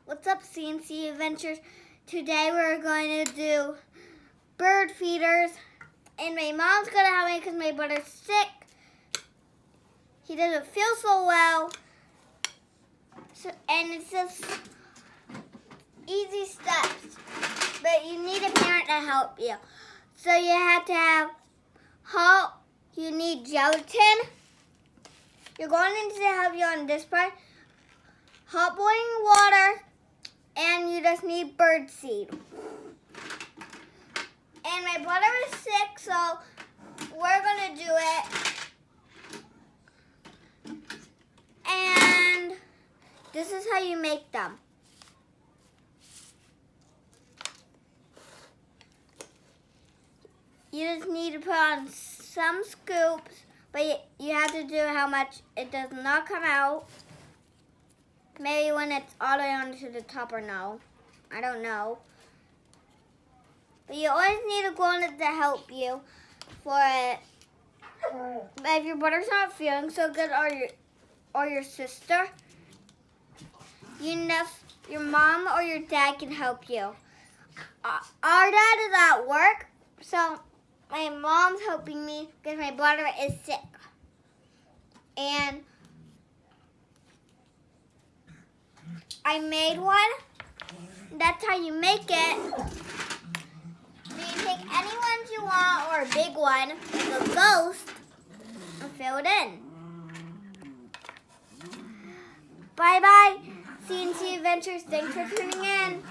What's up, CNC Adventures? Today we're going to do bird feeders, and my mom's going to help me because my brother's sick. He doesn't feel so well, and it's just easy steps, but you need a parent to help you. So you have to have you need gelatin. You're going to help you on this part. Hot boiling water, and you just need bird seed. And my brother is sick, so we're going to do it. And this is how you make them. You just need to put on some scoops, but you have to do how much it does not come out. Maybe when it's all the way onto the top or no. I don't know. But you always need a grown-up to help you for it. But if your brother's not feeling so good or your sister, your mom or your dad can help you. Our dad is at work, so my mom's helping me because my brother is sick. And I made one. That's how you make it. So you take any ones you want or a big one, like a ghost, and fill it in. Bye-bye, CNC Adventures. Thanks for tuning in.